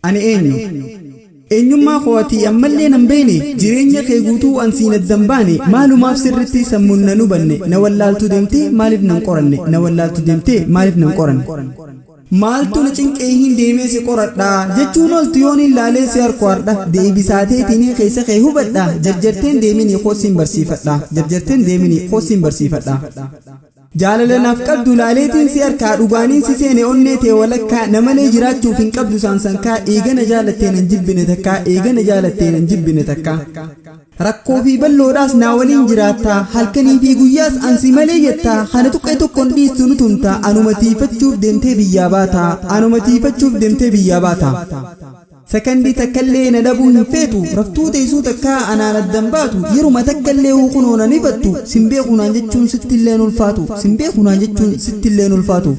Ani eenyummaa kootii ammallee nan beene jireenya kee guutuu ansiin addan baane maalumaaf sirritti sammuun nan hubanne na wallaaltu deemtee maaliif nan qoranne na wallaaltu deemtee maaliif nan qoranne maaltu na cinqee hin deemee si qoradha jechuun oltu yoon ilaalee si harkoodha deebisaateetiin keessa kee hubadha jarjarteen deemini hoosiin barsiifadha jarjarteen deemini hoosiin barsiifadha jaalala naaf qabdu laaleetiin si harkaa dhugaaniin si seene onnee tee walakkaa namalee jiraachuuf hin qabdu saansankaa eegana jaalattee nan jibbine takkaa eegana jaalattee nan jibbine takkaa rakkoo fi balloodhaas naa waliin jiraattaa halkanii fi guyyaas ansi malee jettaa kana tuqqee tokkoon dhiistu nu tumtaa anuma tiifachuuf deemtee biyyaa baataa anuma tiifachuuf deemtee biyyaa baataa sakandii takkallee na dhabuu hin feetu raftuu teessuu takkaa anaan addan baatu yeruma takkallee hukunoona ni battu simbeekunaan jechuun sittilleen ulfaatu simbeekunaan jechuun sittilleen ulfaatu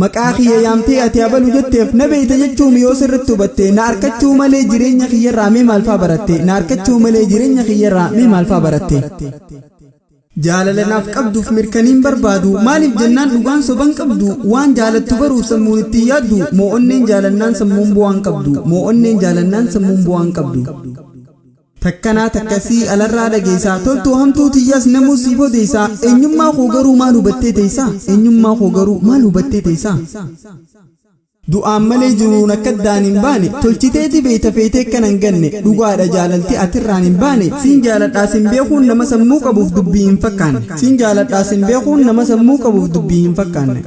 maqaa kiyya yaamtee ati abalu jetteef na beeyta jechuun yoo sirritti hubatte na harkachuu malee jireenya kiyyarraa mee maalfaa baratte na harkachuu malee jireenya kiyyarraa mee maalfaa baratte jaalala naaf qabduuf mirkaniin barbaadu maaliif jennaan dhugaan soban qabdu waan jaalattu baruuf sammuun itti yaaddu moo onneen jaalannaan sammuun bu'aan qabdu moo onneen jaalannaan sammuun bu'aan qabdu takkanaa takkasii alarraa dhageessaa toltuu hamtuu tiyyaas namuu siif odeessaa eenyummaa koo garuu maal hubattee teessaa eenyummaa koo garuu maal hubattee teessaa du'aan malee jiruun akka addaan hin baane tolchiteeti beeyta feetee akkan hin ganne dhugaadha jaalalti atirraan hin baane siin jaaladhaas hin beekuun nama sammuu qabuuf dubbii hin fakkaanne siin jaaladhaas hin beekuun nama sammuu qabuuf dubbii hin fakkaanne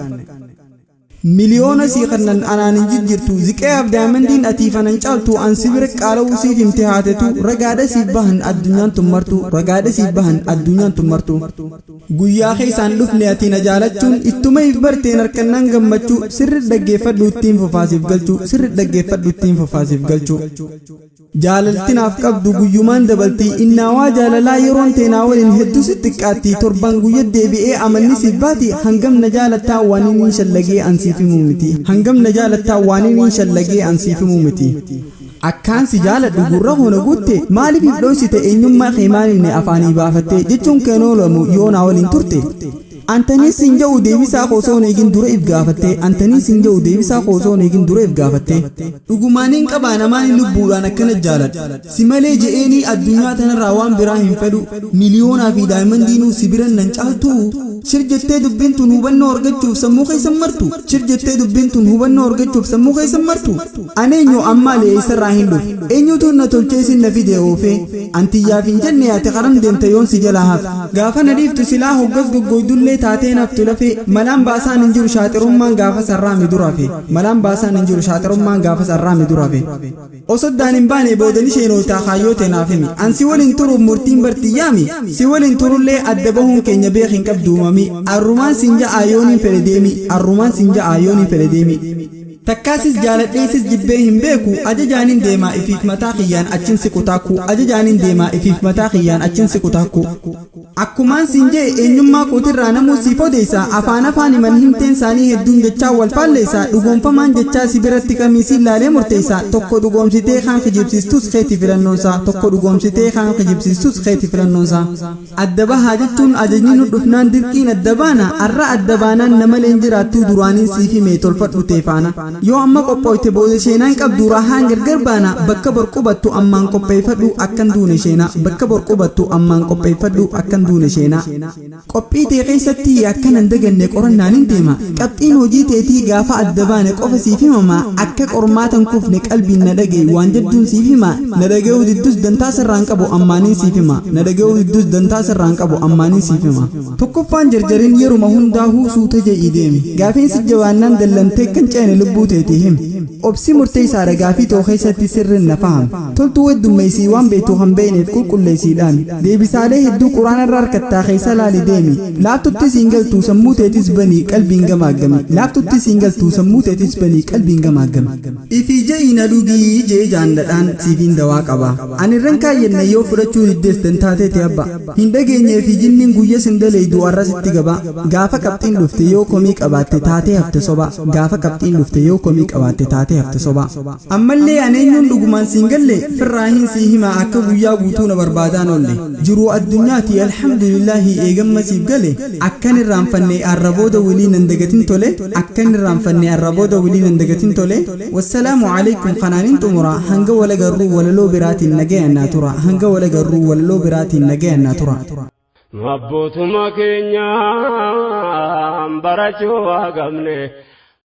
miliyoona sii kannan anaan hin jijjirtu ziqeef daamandiin atiifanan caaltu an sibira qaala'uu siif himte haatetu ragaadha siif bahan addunyaan tummartu ragaadha siif bahan addunyaan tummartu guyyaa keessaan dhufne ati na jaalachuun ittuma if barteen harkannaan gammachuu sirri dhaggeeffadhu ittiin fofaasiif galchuu sirri dhaggeeffadhu ittiin fofaasiif galchuu jaalalti naaf qabdu guyyumaan dabaltii innaawaa jaalalaa yeroon teenaa waliin hedduu sitti xiqqaatti torban guyya deebi'ee amanni siif baati hangam na jaalattaa waan inni shallagee ansiif himuu miti hangam na jaalattaa waan inni shallagee ansiif himuu miti akkaan si jaaladhu gurra hoona guutte maaliif if dhoysite eenyummaa kee maaliif ne afaanii baafatte jechuun kenoolamu yoo naa waliin turte antanii siin jedhu deebisaa qoosoon eegin dura if gaafatte antanii siin jedhu deebisaa qoosoon eegin dura if gaafatte dhugumaaniin qabaa namaan lubbuudhaan akkana jaaladha si malee je'eenii addunyaa tanarraa waan biraa hin fedhu miliyoonaa fi daayimandiinuu si biran nan caaltu shir jettee dubbiin tun hubannoo argachuuf sammuu keessan martu shir jettee dubbiin tun hubannoo argachuuf sammuu keessan martu aneenyu ammaalee eessarraa hin dhufu eenyutu na tolcheesin na fide oofee antiyyaaf hin jenne ati qaram deemte yoon si jalaa hafe gaafa na dhiiftu silaa hoggas goggoydullee taatee naftu lafee malaan baasaan hin jiru shaaxirummaan gaafa sarraami duraafe malaan baasaan hin jiru shaaxirummaan gaafa sarraami duraafe osoddaan hin baane boodan isheenootaa kaayyoote naaf himi an si waliin turuuf murtiin bartiyyaami si waliin turullee adda bahuun keenya beek hin qabduumami arrumaan sin ja'a yooniin fedhe deemi arrumaan sin ja'a yooniin fedhe deemi takkaasis jaaladheesis jibbee hin beeku ajajaaniin deemaa ifiif mataa kiyyaan achin si kutaakku ajajaaniin deemaa ifiif mataa kiyyaan achin si kutaakku akkumaan siin jee eenyummaa kootirraa namuu siif odeessa afaan afaan himan himteen isaanii hedduun jechaa wal faalleessa dhugoomfamaan jechaa si biratti kamiisiin laalee murteessa tokko dhugoomsitee kaan kijibsiistus keetii filannoonsaa tokko dhugoomsitee kaan kijibsiistus keetii filannoonsaa adda bahaa jechuun ajajni nu dhufnaan dirqiin adda baana arra adda baanaan nama leen jiraattuu duraaniin siif himee tolfadhu teefaana yoo amma qophooyte booda sheenaan qabdu raahaan gargar baana bakka borqubattu ammaan qopheeffadhu akkan duune sheenaa bakka borqubattu ammaan qopheeffadhu akkan duune sheenaa qophii tee keessatti akkanan daganne qorannaan hin deema qabxiin hojii teetii gaafa adda baane qofa siif himama akka qormaatan kufne qalbiin na dhagee waan jedduun siif hima na dhaga'uu diddus dantaa sirraan qabu ammaaniin siif hima na dhaga'uu diddus dantaa sirraan qabu ammaaniin siif hima tokkoffaan jarjarin yeruma hundaahuu suuta je'ii deemi gaafeensi jabaannaan dallantee kan ceene lubbuu teetihim obsi murteessaadha gaafii too keessatti sirrin na faham toltuu heddummeessii waan beektuu kan beekneef qulqulleessiidhaan deebisaalee hedduu quraanarraa harkattaa keessa laali deemi laaftutti siin galtuu sammuu teetis banii qalbiin gamaaggami laaftutti siin galtuu sammuu teetis banii qalbiin gamaaggami ifii je'ii na dhugii jee jaandadhaan siifiin dawaa qaba ani irran kaayyanna yoo fudhachuu diddees dantaateeti abba hin dhageenyee fi jinniin guyya sindalee du'arra sitti gaba gaafa qabxiin dhufte yoo komii qabaatte taatee hafte soba gaafa qabxiin dhufte yoo komii qabaatte taatee taatee hafte soba ammallee aneenyuun dhugumaan siin galle firraahin sii hima akka guyyaa guutuu na barbaadaan oolle jiruu addunyaati alhamdulillahi eegammasiif gale akkan irraanfanne arrabooda walii nan dagatin tole akkan irraanfanne arrabooda walii nan dagatin tole wassalaamu alaykum qanaanin xumura hanga wala garruu walaloo biraatiin nagayannaa tura hanga wala garruu walaloo biraatiin nagayannaa tura Mabbutuma keenya barachuu waa qabne